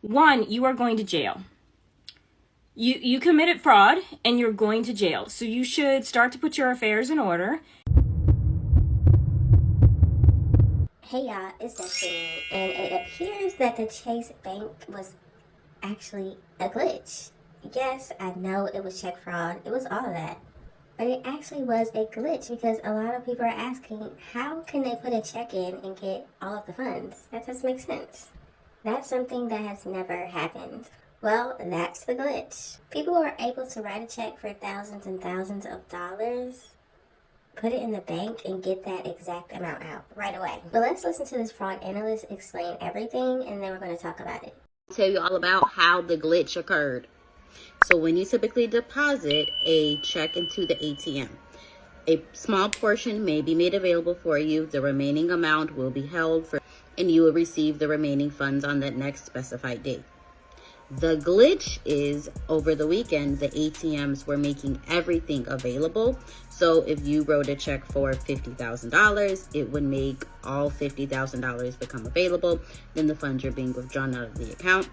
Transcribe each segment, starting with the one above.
One, you are going to jail. You committed fraud and you're going to jail. So you should start to put your affairs in order. Hey y'all, it's Destiny, and it appears that the Chase Bank was actually a glitch. Yes, I know it was check fraud, it was all of that. But it actually was a glitch because a lot of people are asking, how can they put a check in and get all of the funds? That doesn't make sense. That's something that has never happened. Well, that's the glitch. People were able to write a check for thousands and thousands of dollars, put it in the bank, and get that exact amount out right away. But let's listen to this fraud analyst explain everything, and then we're going to talk about it. I'll tell you all about how the glitch occurred. So when you typically deposit a check into the ATM, a small portion may be made available for you. The remaining amount will be held for, and you will receive the remaining funds on that next specified date. The glitch is over the weekend, the ATMs were making everything available. So if you wrote a check for $50,000, it would make all $50,000 become available. Then the funds are being withdrawn out of the account.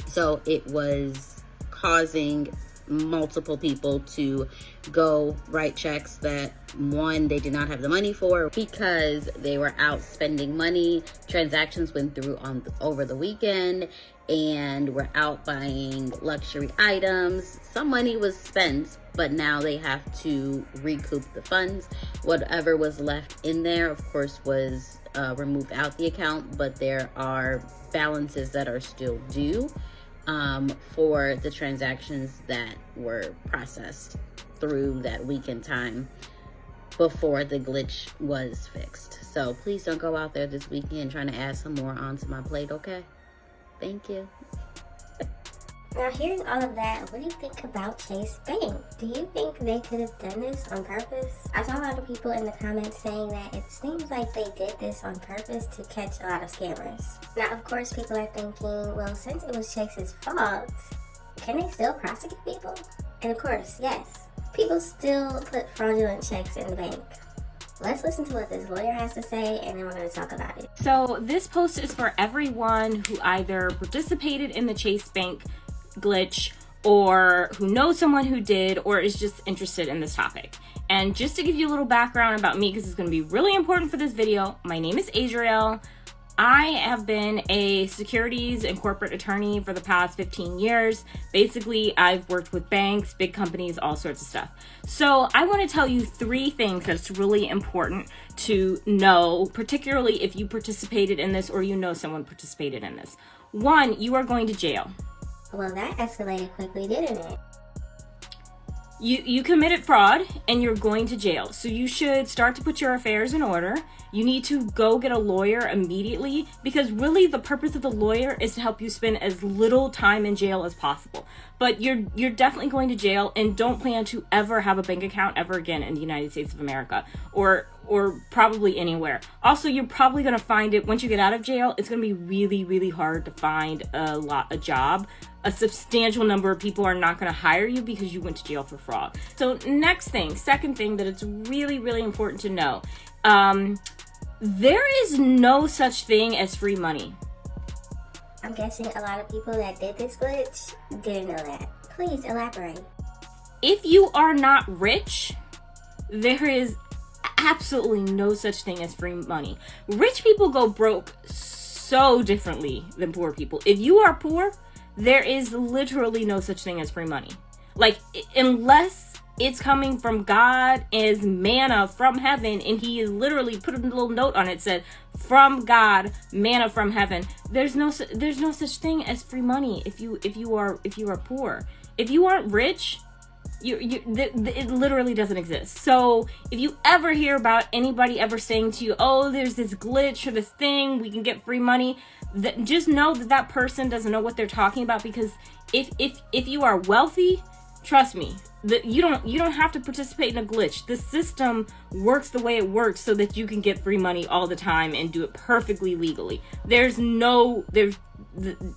So it was causing multiple people to go write checks that, one, they did not have the money for because they were out spending money. Transactions went through over the weekend and were out buying luxury items. Some money was spent, but now they have to recoup the funds. Whatever was left in there, of course, was removed out the account, but there are balances that are still due for the transactions that were processed through that weekend time before the glitch was fixed. So please don't go out there this weekend trying to add some more onto my plate, okay? Thank you. Now, hearing all of that, what do you think about Chase Bank? Do you think they could have done this on purpose? I saw a lot of people in the comments saying that it seems like they did this on purpose to catch a lot of scammers. Now, of course, people are thinking, well, since it was Chase's fault, can they still prosecute people? And of course, yes, people still put fraudulent checks in the bank. Let's listen to what this lawyer has to say, and then we're going to talk about it. So this post is for everyone who either participated in the Chase Bank glitch or who knows someone who did or is just interested in this topic. And just to give you a little background about me, because it's going to be really important for this video, my name is Adriel. I have been a securities and corporate attorney for the past 15 years. Basically, I've worked with banks, big companies, all sorts of stuff. So I want to tell you 3 things that's really important to know, particularly if you participated in this or you know someone participated in this. 1, you are going to jail. Well, that escalated quickly, didn't it? You committed fraud and you're going to jail. So you should start to put your affairs in order. You need to go get a lawyer immediately, because really the purpose of the lawyer is to help you spend as little time in jail as possible. But you're definitely going to jail, and don't plan to ever have a bank account ever again in the United States of America or probably anywhere. Also, you're probably going to find it once you get out of jail, it's going to be really, really hard to find a job. A substantial number of people are not going to hire you because you went to jail for fraud. So second thing that it's really, really important to know, there is no such thing as free money. I'm guessing a lot of people that did this glitch didn't know that. Please elaborate. If you are not rich, there is absolutely no such thing as free money. Rich people go broke so differently than poor people. If you are poor, there is literally no such thing as free money. Like, unless it's coming from God as manna from heaven, and he is literally put a little note on it, said from God, manna from heaven. There's no such thing as free money if you are poor. If you aren't rich, it literally doesn't exist. So if you ever hear about anybody ever saying to you, oh, there's this glitch or this thing, we can get free money, just know that person doesn't know what they're talking about. Because if you are wealthy, trust me, that you don't have to participate in a glitch. The system works the way it works so that you can get free money all the time and do it perfectly legally.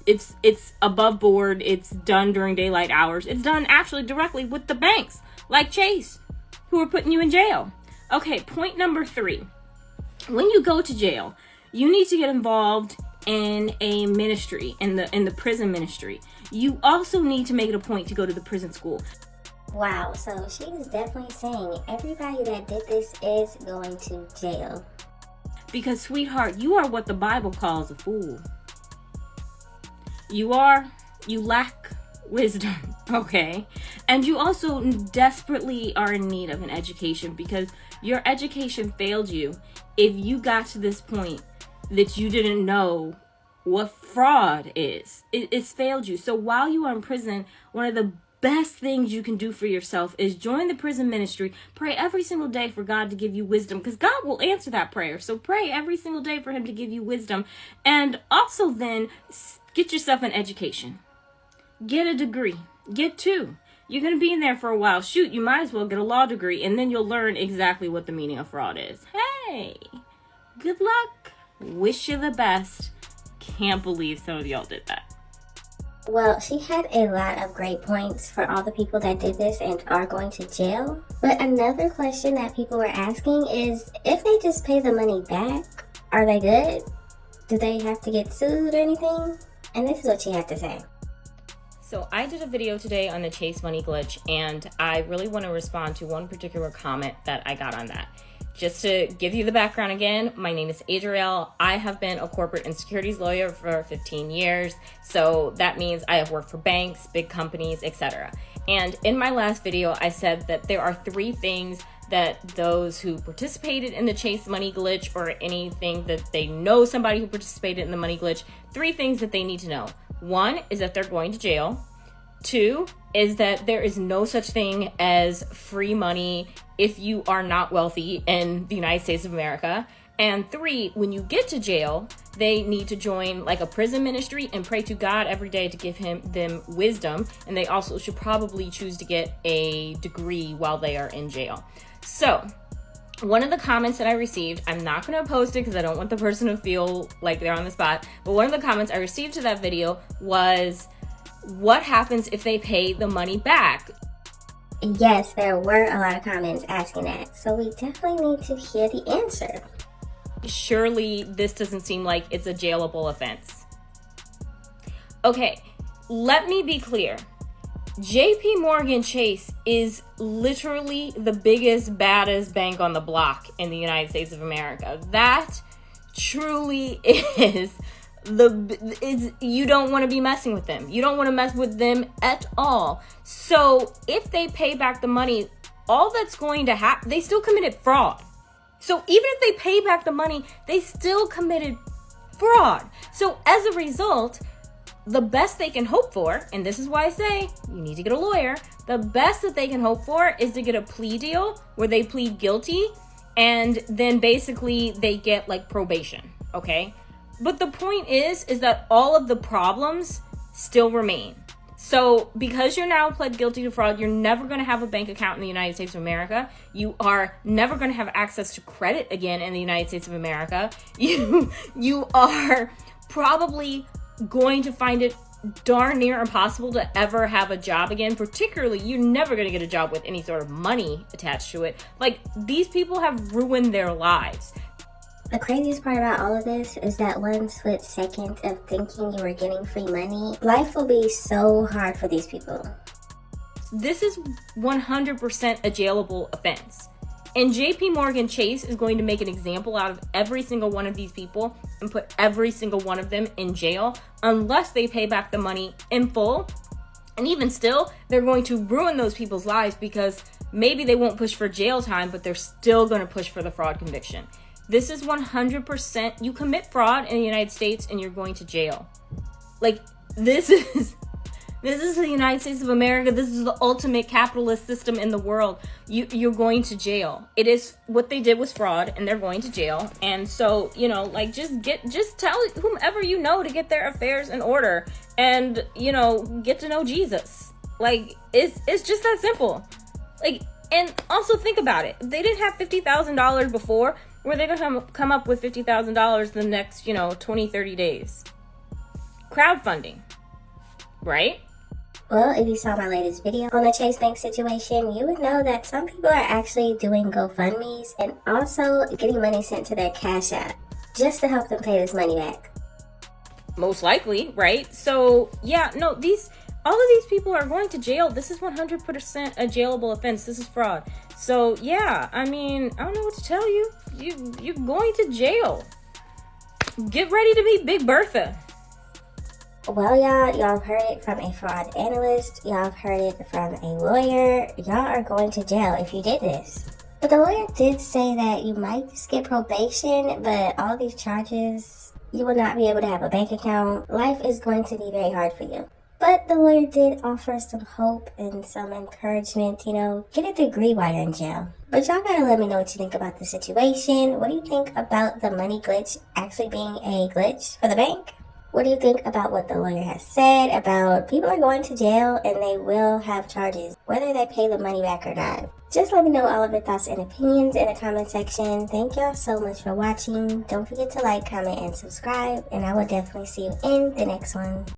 It's above board. It's done during daylight hours. It's done actually directly with the banks like Chase, who are putting you in jail. Okay, point number 3. When you go to jail, you need to get involved in a ministry, in the prison ministry, you also need to make it a point to go to the prison school. Wow, so she was definitely saying everybody that did this is going to jail. Because, sweetheart, you are what the Bible calls a fool. You lack wisdom, okay? And you also desperately are in need of an education, because your education failed you if you got to this point that you didn't know what fraud is. It's failed you. So while you are in prison, one of the best things you can do for yourself is join the prison ministry. Pray every single day for God to give you wisdom, because God will answer that prayer. So pray every single day for him to give you wisdom. And also then get yourself an education. Get a degree. Get two. You're going to be in there for a while. Shoot, you might as well get a law degree, and then you'll learn exactly what the meaning of fraud is. Hey, good luck. Wish you the best. Can't believe some of y'all did that. Well, she had a lot of great points for all the people that did this and are going to jail. But another question that people were asking is, if they just pay the money back, are they good? Do they have to get sued or anything? And this is what she had to say. So I did a video today on the Chase Money glitch, and I really want to respond to one particular comment that I got on that. Just to give you the background again, my name is Adrielle. I have been a corporate and securities lawyer for 15 years. So that means I have worked for banks, big companies, etc. And in my last video, I said that there are 3 things that those who participated in the Chase Money glitch, or anything that they know somebody who participated in the money glitch, 3 things that they need to know. 1 is that they're going to jail. 2 is that there is no such thing as free money if you are not wealthy in the United States of America. And 3, when you get to jail, they need to join like a prison ministry and pray to God every day to give them wisdom. And they also should probably choose to get a degree while they are in jail. So one of the comments that I received, I'm not going to post it because I don't want the person to feel like they're on the spot, but one of the comments I received to that video was, what happens if they pay the money back? Yes, there were a lot of comments asking that, so we definitely need to hear the answer. Surely this doesn't seem like it's a jailable offense. Okay, let me be clear. JP Morgan Chase is literally the biggest, baddest bank on the block in the United States of America. That truly is you don't want to be messing with them. You don't want to mess with them at all. So if they pay back the money, all that's going to happen, they still committed fraud. So even if they pay back the money, they still committed fraud. So as a result, the best they can hope for, and this is why I say you need to get a lawyer, the best that they can hope for is to get a plea deal where they plead guilty, and then basically they get like probation, okay? But the point is that all of the problems still remain. So because you're now pled guilty to fraud, you're never going to have a bank account in the United States of America. You are never going to have access to credit again in the United States of America. You are probably going to find it darn near impossible to ever have a job again. Particularly, you're never going to get a job with any sort of money attached to it. Like, these people have ruined their lives. The craziest part about all of this is that 1 split second of thinking you were getting free money, life will be so hard for these people. This is 100% a jailable offense. And JP Morgan Chase is going to make an example out of every single one of these people and put every single one of them in jail unless they pay back the money in full. And even still, they're going to ruin those people's lives, because maybe they won't push for jail time, but they're still going to push for the fraud conviction. This is 100%, you commit fraud in the United States and you're going to jail. Like, this is the United States of America. This is the ultimate capitalist system in the world. You're going to jail. It is, what they did was fraud, and they're going to jail. And so, like, just tell whomever you know to get their affairs in order, and, get to know Jesus. Like, it's just that simple. Like, and also think about it. If they didn't have $50,000 before, where they're going to come up with $50,000 the next, 20, 30 days. Crowdfunding, right? Well, if you saw my latest video on the Chase Bank situation, you would know that some people are actually doing GoFundMes and also getting money sent to their Cashapp just to help them pay this money back. most likely, right? So yeah, no, all of these people are going to jail. This is 100% a jailable offense. This is fraud. So yeah, I mean, I don't know what to tell you. You're going to jail. Get ready to be Big Bertha. Well, y'all have heard it from a fraud analyst. Y'all have heard it from a lawyer. Y'all are going to jail if you did this. But the lawyer did say that you might just get probation, but all these charges, you will not be able to have a bank account. Life is going to be very hard for you. But the lawyer did offer some hope and some encouragement, get a degree while you're in jail. But y'all gotta let me know what you think about the situation. What do you think about the money glitch actually being a glitch for the bank? What do you think about what the lawyer has said about people are going to jail and they will have charges, whether they pay the money back or not? Just let me know all of your thoughts and opinions in the comment section. Thank y'all so much for watching. Don't forget to like, comment, and subscribe, and I will definitely see you in the next one.